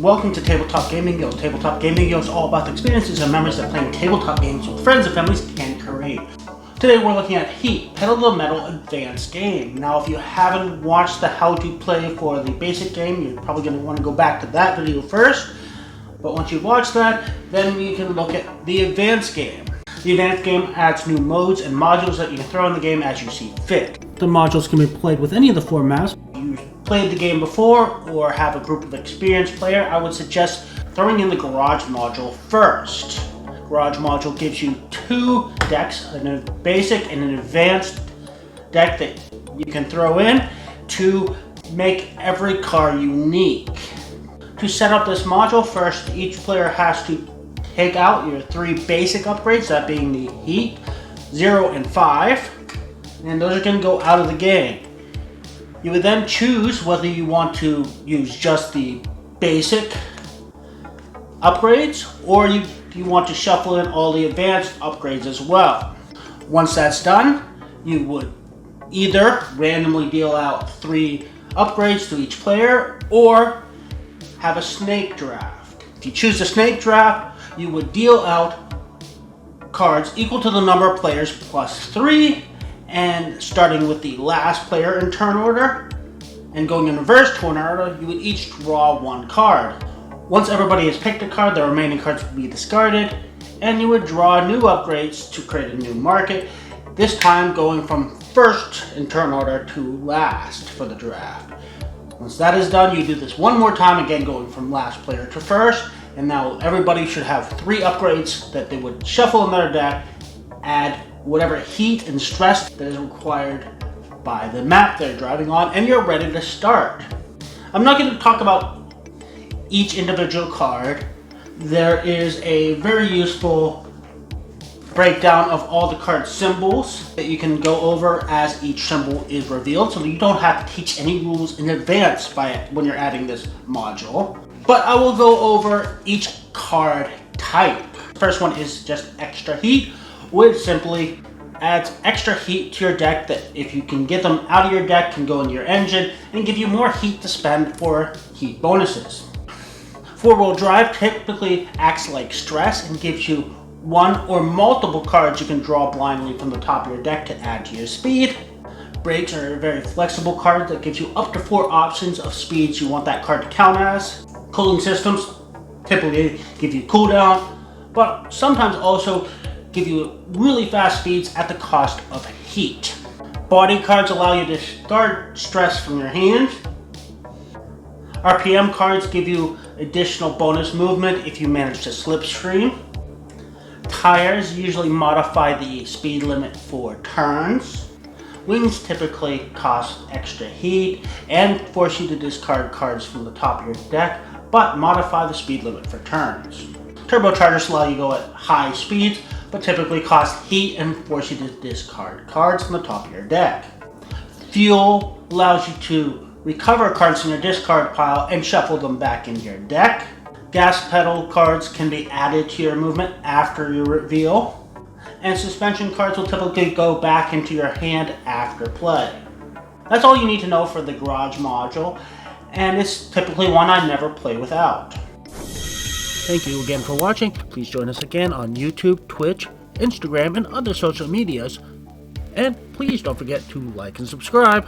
Welcome to Tabletop Gaming Guild. Tabletop Gaming Guild is all about the experiences and memories that playing tabletop games with friends and families can create. Today we're looking at Heat, Pedal to the Metal Advanced Game. Now if you haven't watched the how to play for the basic game, you're probably going to want to go back to that video first. But once you've watched that, then we can look at the advanced game. The advanced game adds new modes and modules that you can throw in the game as you see fit. The modules can be played with any of the four maps. You played the game before or have a group of experienced players, I would suggest throwing in the Garage module first. Garage module gives you two decks, a basic and an advanced deck that you can throw in to make every car unique. To set up this module, first each player has to take out your three basic upgrades, that being the Heat, 0, and 5, and those are going to go out of the game. You would then choose whether you want to use just the basic upgrades or you want to shuffle in all the advanced upgrades as well. Once that's done, you would either randomly deal out 3 upgrades to each player or have a snake draft. If you choose the snake draft, you would deal out cards equal to the number of players plus 3, and starting with the last player in turn order and going in reverse turn order, you would each draw 1 card. Once everybody has picked a card, the remaining cards would be discarded, and you would draw new upgrades to create a new market, this time going from first in turn order to last for the draft. Once that is done, you do this one more time, again going from last player to first, and now everybody should have 3 upgrades that they would shuffle in their deck, add whatever heat and stress that is required by the map they're driving on, and you're ready to start. I'm not going to talk about each individual card. There is a very useful breakdown of all the card symbols that you can go over as each symbol is revealed, so you don't have to teach any rules in advance when you're adding this module. But I will go over each card type. First one is just extra heat, which simply adds extra heat to your deck that if you can get them out of your deck can go into your engine and give you more heat to spend for heat bonuses. 4-wheel drive typically acts like stress and gives you 1 or multiple cards you can draw blindly from the top of your deck to add to your speed. Brakes are a very flexible card that gives you up to 4 options of speeds you want that card to count as. Cooling systems typically give you cooldown, but sometimes also give you really fast speeds at the cost of heat. Body cards allow you to start stress from your hand. RPM cards give you additional bonus movement if you manage to slipstream. Tires usually modify the speed limit for turns. Wings typically cost extra heat and force you to discard cards from the top of your deck, but modify the speed limit for turns. Turbochargers allow you to go at high speeds, but typically cost heat and force you to discard cards from the top of your deck. Fuel allows you to recover cards in your discard pile and shuffle them back into your deck. Gas pedal cards can be added to your movement after your reveal. And suspension cards will typically go back into your hand after play. That's all you need to know for the Garage module, and it's typically one I never play without. Thank you again for watching. Please join us again on YouTube, Twitch, Instagram, and other social medias. And please don't forget to like and subscribe.